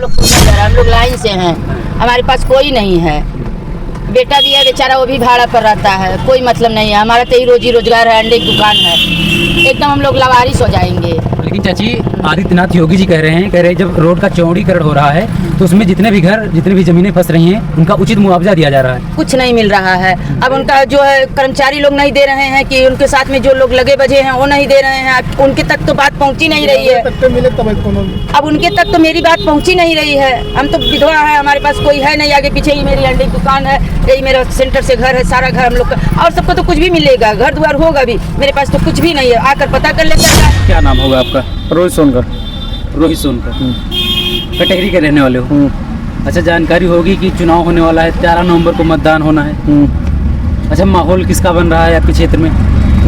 लोग हम लोग लाइन से हैं, हमारे पास कोई नहीं है। बेटा भी है बेचारा, वो भी भाड़ा पर रहता है, कोई मतलब नहीं है। हमारा तो ही रोजी रोजगार है, अंडे की दुकान है, एकदम हम लोग लावारिस हो जाएंगे। लेकिन चाची, आदित्यनाथ योगी जी कह रहे हैं जब रोड का चौड़ीकरण हो रहा है तो उसमें जितने भी घर, जितने भी जमीनें फंस रही हैं, उनका उचित मुआवजा दिया जा रहा है। कुछ नहीं मिल रहा है। अब उनका जो है कर्मचारी लोग नहीं दे रहे हैं कि उनके साथ में जो लोग लगे बजे हैं वो नहीं दे रहे हैं। उनके तक तो बात पहुंची नहीं रही है। अब उनके तक तो मेरी बात पहुंची नहीं रही है। हम तो विधवा है, हमारे पास कोई है नहीं। आगे पीछे ही मेरी अंडे की दुकान है, यही मेरा सेंटर से घर है, सारा घर हम लोग का। और सबको तो कुछ भी मिलेगा, घर द्वार होगा भी, मेरे पास तो कुछ भी नहीं है। आकर पता कर लेते हैं। क्या नाम होगा आपका? रोहित सोनकर। रोहित सोनकर, कटहरी के रहने वाले हो? अच्छा, जानकारी होगी कि चुनाव होने वाला है, 13 नवंबर को मतदान होना है। अच्छा, माहौल किसका बन रहा है आपके क्षेत्र में?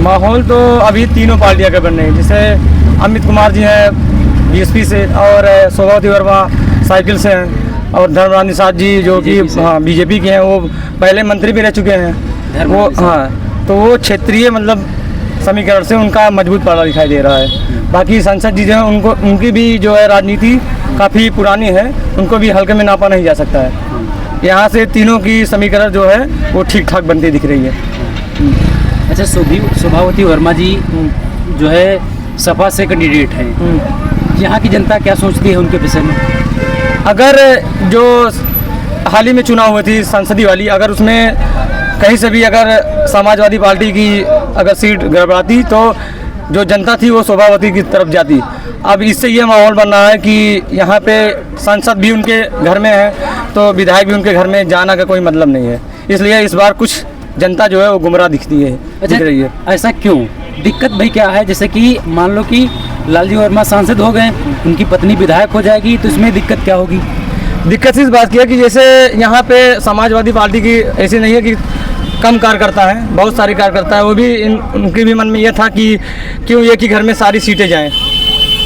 माहौल तो अभी तीनों पार्टियां के बन रही हैं। जैसे अमित कुमार जी हैं बीएसपी से, और शोभावती वर्मा साइकिल से हैं, और धर्मराज निषाद जी जो कि बीजेपी के हैं, वो पहले मंत्री भी रह चुके हैं। वो तो वो क्षेत्रीय मतलब समीकरण से उनका मजबूत पड़ा दिखाई दे रहा है। बाकी सांसद जी जो हैं उनकी भी जो है राजनीति काफ़ी पुरानी है, उनको भी हल्के में नापा नहीं जा सकता है। यहाँ से तीनों की समीकरण जो है वो ठीक ठाक बनती दिख रही है। अच्छा, शोभावती वर्मा जी जो है सपा से कैंडिडेट हैं, यहाँ की जनता क्या सोचती है उनके विषय में? अगर जो हाल ही में चुनाव हुई थी संसदीय वाली, अगर उसमें कहीं से भी अगर समाजवादी पार्टी की अगर सीट गड़बड़ाती तो जो जनता थी वो शोभावती की तरफ जाती। अब इससे ये माहौल बन रहा है कि यहाँ पे सांसद भी उनके घर में है तो विधायक भी उनके घर में जाना का कोई मतलब नहीं है। इसलिए इस बार कुछ जनता जो है वो गुमराह दिखती है, दिख रही है। ऐसा क्यों? दिक्कत भाई क्या है? जैसे कि मान लो कि लालजी वर्मा सांसद हो गए, उनकी पत्नी विधायक हो जाएगी, तो इसमें दिक्कत क्या होगी? दिक्कत इस बात की है कि जैसे यहाँ पे समाजवादी पार्टी की ऐसी नहीं है कि कम कार्यकर्ता है, बहुत सारे कार्यकर्ता है। वो भी उनके भी मन में यह था कि क्यों एक ही घर में सारी सीटें जाएं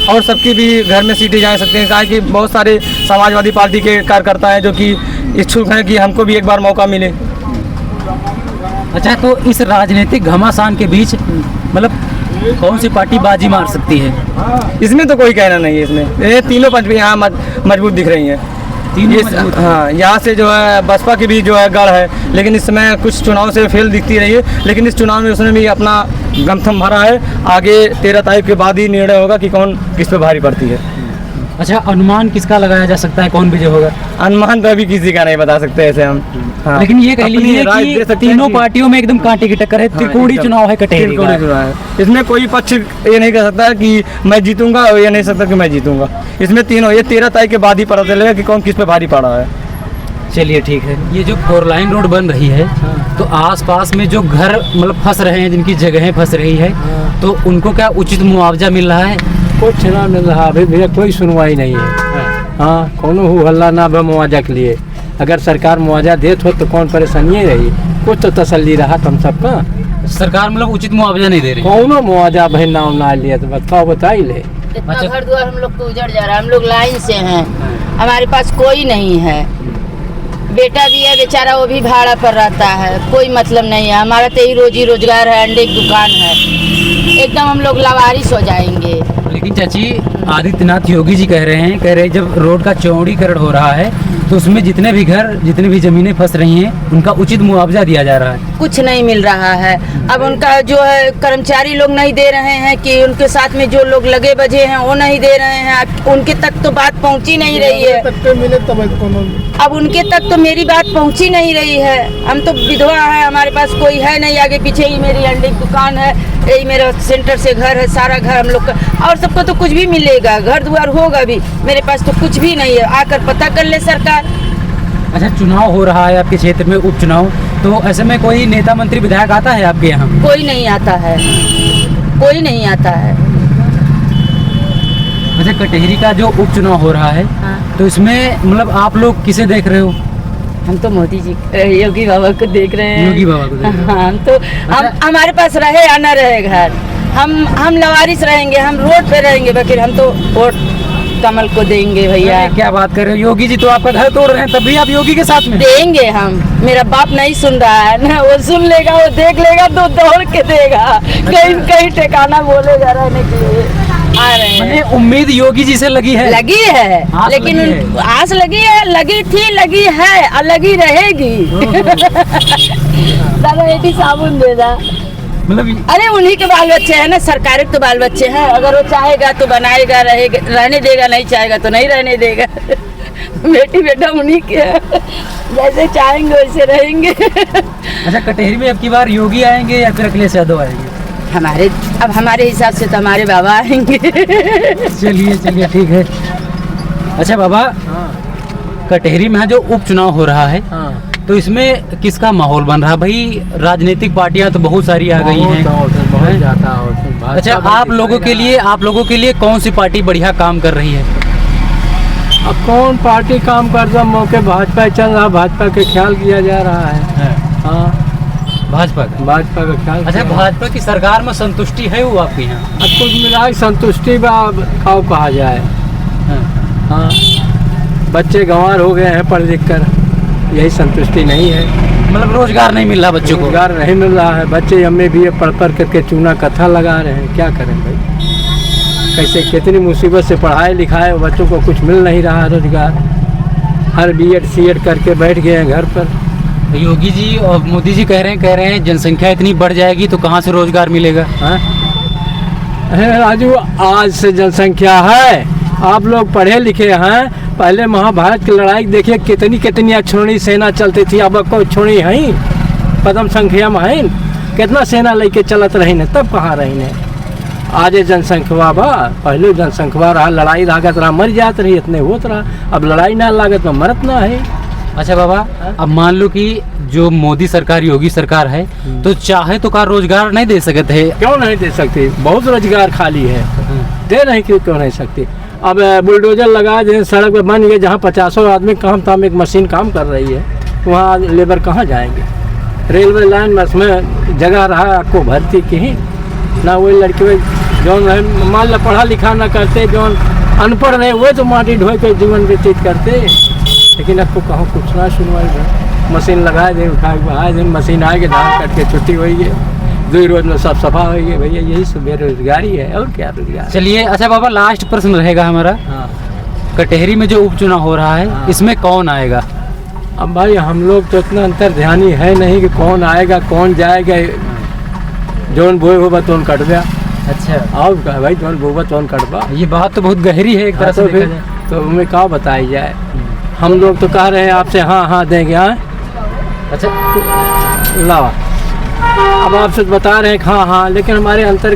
और सबकी भी घर में सीटें जा सकते हैं। कहा कि बहुत सारे समाजवादी पार्टी के कार्यकर्ता हैं जो कि इच्छुक हैं कि हमको भी एक बार मौका मिले। अच्छा, तो इस राजनीतिक घमासान के बीच मतलब कौन सी पार्टी बाजी मार सकती है? इसमें तो कोई कहना नहीं है। इसमें ये तीनों पार्टी यहाँ मजबूत दिख रही हैं। हाँ, यहाँ से जो है बसपा की भी जो है गढ़ है, लेकिन इस समय कुछ चुनाव से फेल दिखती रही है। लेकिन इस चुनाव में उसने भी अपना गमथम भरा है। आगे 13 तारीख के बाद ही निर्णय होगा कि कौन किस पे भारी पड़ती है। अच्छा, अनुमान किसका लगाया जा सकता है, कौन विजय होगा? अनुमान तो अभी किसी का नहीं बता सकते ऐसे हम। हाँ। लेकिन ये कह लीजिए कि तीनों पार्टियों में एकदम कांटे की टक्कर है। त्रिकोणीय चुनाव है, कटहरी का। इसमें कोई पक्ष ये नहीं कह सकता कि मैं जीतूंगा, और ये नहीं सकता कि मैं जीतूंगा। इसमें तीनों, ये 13 तारीख के बाद ही पता चलेगा कि कौन किस पे भारी पड़ा है। चलिए ठीक है। ये जो 4 लाइन रोड बन रही है तो आसपास में जो घर मतलब फंस रहे हैं, जिनकी जगहें फंस रही है, तो उनको क्या उचित मुआवजा मिल रहा है? कुछ ना मिल रहा, अभी भैया कोई सुनवाई नहीं है। हाँ, कोनो हो हल्ला ना बा मुआवजा के लिए। अगर सरकार मुआवजा देत हो तो कौन परेशानी रही, कुछ तो तसल्ली रहा कम सबका। सरकार मतलब उचित मुआवजा नहीं दे रही? कौनो मुआवजा भाई नाम ना लिया तो बताओ, बताई ले। इतना घर द्वार हम लोग को उजड़ जा रहा है, हम लोग लाइन से हैं, हमारे पास कोई नहीं है। बेटा भी है बेचारा, वो भी भाड़ा पर रहता है, कोई मतलब नहीं है। हमारा तो ही रोजी रोजगार है, अंडे की दुकान है, एकदम हम लोग लावारिस हो जाएंगे। लेकिन चाची, आदित्यनाथ योगी जी कह रहे हैं जब रोड का चौड़ीकरण हो रहा है तो उसमें जितने भी घर, जितनी भी जमीनें फंस रही हैं, उनका उचित मुआवजा दिया जा रहा है। कुछ नहीं मिल रहा है। अब उनका जो है कर्मचारी लोग नहीं दे रहे हैं कि उनके साथ में जो लोग लगे बजे हैं वो नहीं दे रहे हैं। उनके तक तो बात पहुंची नहीं रही है। अब उनके तक तो मेरी बात पहुंची नहीं रही है। हम तो विधवा है, हमारे पास कोई है नहीं। आगे पीछे ही मेरी अंडे की दुकान है, यही मेरा सेंटर से घर है, सारा घर हम लोग का। और सबको तो कुछ भी मिलेगा, घर द्वार होगा भी, मेरे पास तो कुछ भी नहीं है। आकर पता कर ले सरकार। अच्छा, चुनाव हो रहा है आपके क्षेत्र में, उपचुनाव, तो ऐसे में कोई नेता मंत्री विधायक आता है आपके यहाँ? कोई नहीं आता है, कोई नहीं आता है। अच्छा, कटहरी का जो उपचुनाव हो रहा है, हाँ। तो इसमें मतलब आप लोग किसे देख रहे हो? हम तो मोदी जी, योगी बाबा को देख रहे हैं। योगी बाबा को देख रहे हो? हम तो हमारे पास रहे या न रहे घर, हम लवारिस रहेंगे, हम रोड पे रहेंगे, बाकी हम तो वोट कमल को देंगे भैया। क्या बात कर रहे हो? योगी जी तो आपका घर तोड़ रहे हैं, तब भी आप योगी के साथ में? देंगे हम। मेरा बाप नहीं सुन रहा है ना, वो सुन लेगा, वो देख लेगा तो दौड़ के देगा। कहीं कहीं ठिकाना बोलेगा रहने के लिए। आ रहे हैं। मैंने उम्मीद योगी जी से लगी है। लगी है, आस लेकिन लगी है। आस लगी है, लगी थी, लगी है और लगी रहेगी। दादा बेटी साबुन दे दा। मतलब अरे उन्हीं के बाल बच्चे हैं ना, सरकारी तो बाल बच्चे हैं। अगर वो चाहेगा तो बनाएगा, रहेगा, रहने देगा, नहीं चाहेगा तो नहीं रहने देगा। बेटी बेटा उन्हीं के हैं, जैसे चाहेंगे वैसे रहेंगे। अच्छा, कटहरी में अब की बार योगी आएंगे या फिर अखिलेश यादव आएंगे? हमारे हिसाब से तो हमारे बाबा आएंगे। चलिए चलिए ठीक है। अच्छा बाबा, कटहरी में जो उपचुनाव हो रहा है, तो इसमें किसका माहौल बन रहा है भाई? राजनीतिक पार्टियां तो बहुत सारी आ गई हैं। बहुत ज्यादा होता। अच्छा, आप लोगों के लिए कौन सी पार्टी बढ़िया काम कर रही है? अब कौन पार्टी काम कर रहा, मौके भाजपा चल रहा, भाजपा के ख्याल किया जा रहा है। हाँ, भाजपा का ख्याल। अच्छा, भाजपा की सरकार में संतुष्टि है वो आपके यहाँ? अब कुछ मिला संतुष्टि खाओ कहा जाए। हाँ, बच्चे गंवार हो गए हैं पढ़ लिख कर, यही संतुष्टि नहीं है। मतलब रोजगार नहीं मिल रहा बच्चों को? रोजगार नहीं मिल रहा है, बच्चे एमए बीए पढ़ करके चूना कथा लगा रहे हैं। क्या करें भाई, कैसे कितनी मुसीबत से पढ़ाए लिखाए, बच्चों को कुछ मिल नहीं रहा है रोजगार। हर बीएड सीएड करके बैठ गए हैं घर पर। योगी जी और मोदी जी कह रहे हैं जनसंख्या इतनी बढ़ जाएगी तो कहाँ से रोजगार मिलेगा? अरे राजू, आज से जनसंख्या है, आप लोग पढ़े लिखे हैं। पहले महाभारत की लड़ाई देखिए, कितनी अक्षौणी सेना चलती थी। अब कोई छोड़ी है पदम संख्या में है, कितना सेना लेके चलत रही ने, तब कहाँ रही ने। आज जनसंख्या बा, पहले जनसंख्या रहा, लड़ाई लागत रहा, मर जात रही, इतने होत रहा। अब लड़ाई ना लागत में मरत ना है। अच्छा बाबा, अब मान लो कि जो मोदी सरकार योगी सरकार है, तो चाहे तो का रोजगार नहीं दे सकते है? क्यों नहीं दे सकती, बहुत रोजगार खाली है, दे नहीं क्यों नहीं सकती। अब बुलडोजर लगा दे, सड़क पे बन गए, जहाँ 50 आदमी काम था, एक मशीन काम कर रही है, वहाँ लेबर कहाँ जाएंगे? रेलवे लाइन में उसमें जगह रहा आपको भर्ती की ही ना। वही लड़के जो मान लो पढ़ा लिखा ना करते, जो अनपढ़ रहे वही तो माटी ढोए के जीवन व्यतीत करते। लेकिन आपको कहाँ कुछ ना सुनवाई है। मशीन लगा दे, उठा के बहा दे, मशीन आएगी, धान कट के छुट्टी हुई है, 2 रोज में सब सफा हुई है। भैया यही सब बेरोजगारी है, और क्या रोजगार। चलिए, अच्छा बाबा, लास्ट प्रश्न रहेगा हमारा। हाँ, कटहरी में जो उपचुनाव हो रहा है, इसमें कौन आएगा? अब भाई हम लोग तो इतना अंतर ध्यानी है नहीं कि कौन आएगा कौन जाएगा। जोन बोए होगा तो कट गया। अच्छा, और भाई जोन बोगा तो कटवा। ये बात तो बहुत गहरी है एक तरह से देखा जाए। तो हमें क्या बताई जाए। हम लोग तो कह रहे हैं आपसे हाँ देंगे। हाँ, अच्छा लावा, अब आपसे बता रहे हैं हाँ, लेकिन हमारे अंदर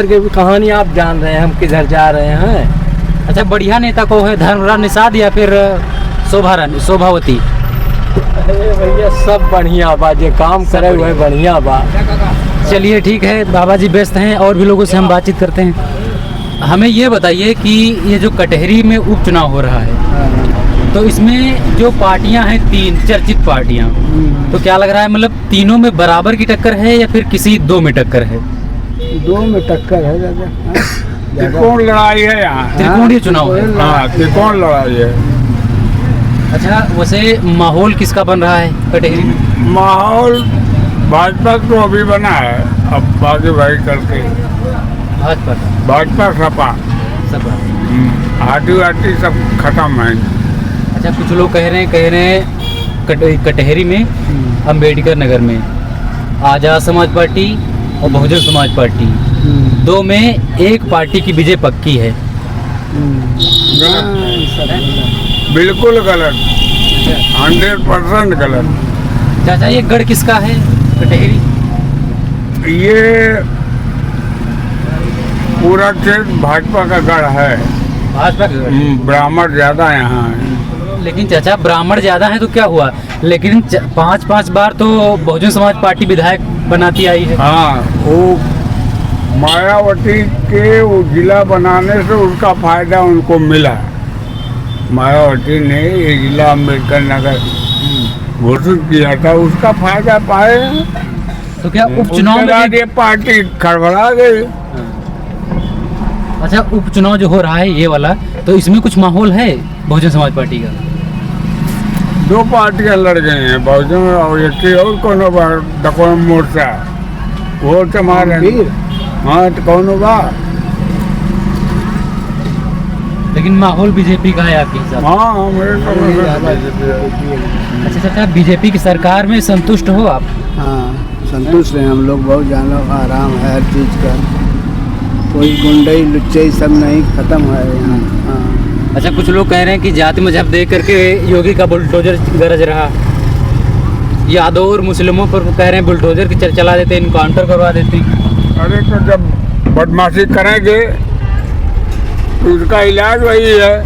के कहानी आप जान रहे हैं, हम किधर जा रहे हैं। अच्छा, बढ़िया नेता को है धर्मराज निषाद या फिर शोभावती? अरे भैया सब बढ़िया बा, जो काम करे हुए बढ़िया बा। चलिए ठीक है, बाबा जी व्यस्त हैं, और भी लोगों से हम बातचीत करते हैं। हमें ये बताइए कि ये जो कटहरी में उपचुनाव हो रहा है, तो इसमें जो पार्टियां हैं 3 चर्चित पार्टियां, तो क्या लग रहा है, मतलब तीनों में बराबर की टक्कर है या फिर किसी 2 में टक्कर है? 2 में टक्कर है दादा। त्रिकोण लड़ाई है यहाँ। त्रिकोणीय चुनाव है। हाँ, त्रिकोण लड़ाई है। अच्छा, वैसे माहौल किसका बन रहा है कटहरी में? माहौल भाजपा तो अभी बना है, अब बाकी भाई करके भाजपा सपा सब। हाथी वाटी सब खत्म है। अच्छा, कुछ लोग कह रहे हैं कटहरी में अंबेडकर नगर में आजाद समाज पार्टी और बहुजन समाज पार्टी, 2 में एक पार्टी की विजय पक्की है। बिल्कुल गलत, 100% गलत। चाचा, ये गढ़ किसका है कटहरी? ये पूरा क्षेत्र भाजपा का गढ़ है। भाजपा का गढ़? ब्राह्मण ज्यादा यहाँ है। लेकिन चाचा, ब्राह्मण ज्यादा है तो क्या हुआ, लेकिन 5 बार तो बहुजन समाज पार्टी विधायक बनाती आई है। हाँ, वो मायावती के वो जिला बनाने से उसका फायदा उनको मिला। मायावती ने ये जिला अम्बेडकर नगर घोषित किया था, उसका फायदा पाए। तो क्या उपचुनाव में ये पार्टी खड़बड़ा गई। अच्छा, उपचुनाव जो हो रहा है ये वाला, तो इसमें कुछ माहौल है बहुजन समाज पार्टी का? 2 पार्टियां लड़ गई हैं, बहुजन और एक और कौन मोर्चा वो तुम्हारे। हाँ, तो कौन होगा? लेकिन माहौल बीजेपी का है आपके हिसाब से? हाँ मेरे अच्छा चाचा, बीजेपी की सरकार में संतुष्ट हो आप? हाँ संतुष्ट हैं हम लोग, बहुत जाना आराम है हर चीज़ का, कोई गुंडई लुच्चे सब नहीं, ख़त्म है यहाँ। हाँ अच्छा, कुछ लोग कह रहे हैं कि जाति मजहब देख करके योगी का बुलडोजर गरज रहा, यादव और मुस्लिमों पर कह रहे हैं बुलडोजर की चला देते, इनकाउंटर करवा देते। अरे तो जब बदमाशी करेंगे तो उसका इलाज वही है,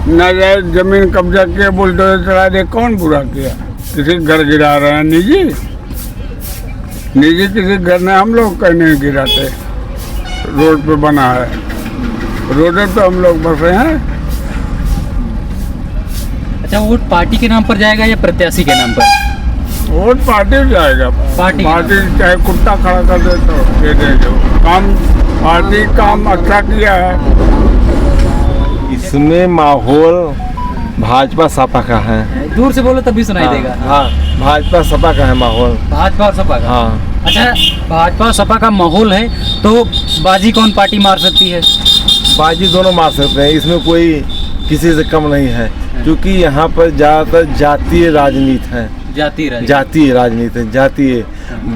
नाजायज जमीन कब्जा किया बुलडोजर चला दे, कौन बुरा किया? किसी घर गिरा रहे हैं निजी किसी घर ने हम लोग कहीं नहीं गिराते, रोड पे बना है, रोड पे हम लोग बसे हैं। अच्छा, वोट पार्टी के नाम पर जाएगा या प्रत्याशी के नाम पर? वोट पार्टी जाएगा, पार्टी चाहे कुत्ता खड़ा कर दे तो दे देंगे, काम पार्टी काम अच्छा किया है। इसमें माहौल भाजपा सपा का है। दूर से बोलो तभी सुनाई देगा। हाँ, भाजपा सपा का है माहौल। भाजपा और सपा का? हाँ। अच्छा, भाजपा सपा का माहौल है तो बाजी कौन पार्टी मार सकती है? बाजी दोनों मार सकते हैं, इसमें कोई किसी से कम नहीं है, क्योंकि यहाँ पर ज़्यादातर जातीय राजनीति है। जातीय राजनीति है, जातीय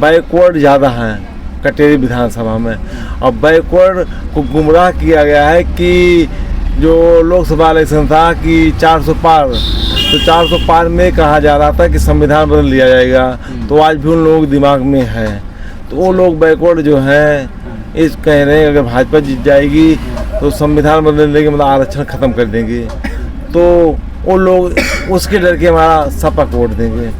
बैकवर्ड ज़्यादा है कटेरी विधानसभा में, और बैकवर्ड को गुमराह किया गया है कि जो लोकसभा इलेक्शन था कि 400 पार, तो 400 पार में कहा जा रहा था कि संविधान बदल लिया जाएगा, तो आज भी उन लोगों के दिमाग में है, तो वो लोग बैकवर्ड जो हैं इस कह रहे हैं अगर भाजपा जीत जाएगी तो संविधान बदल देंगे, मतलब आरक्षण ख़त्म कर देंगे, तो वो लोग उसके डर के हमारा सपा को वोट देंगे।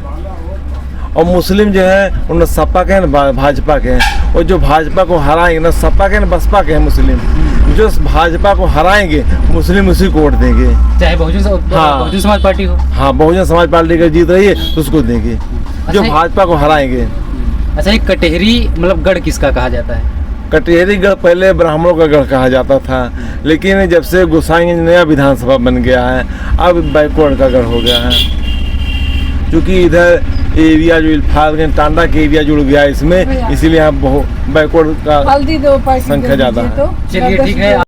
और मुस्लिम जो है उन सपा के हैं ना भाजपा के हैं, और जो भाजपा को हराएंगे ना सपा के ना बसपा के हैं मुस्लिम, जो भाजपा को हराएंगे मुस्लिम उसी को वोट देंगे, चाहे बहुजन समाज पार्टी हो। हाँ, बहुजन समाज पार्टी का जीत रही है तो उसको देंगे, जो भाजपा को हराएंगे। अच्छा, एक कटेहरी मतलब गढ़ किसका कहा जाता है? कटेहरी गढ़ पहले ब्राह्मणों का गढ़ कहा जाता था, लेकिन जब से गोसाईगंज नया विधानसभा बन गया है अब बैकवर्ड का गढ़ हो गया है, क्योंकि इधर एरिया जो इल्फालगंज टांडा के एरिया जुड़ गया है इसमें, इसीलिए यहाँ बहुत बैकवर्ड का संख्या ज़्यादा है। चलिए ठीक है।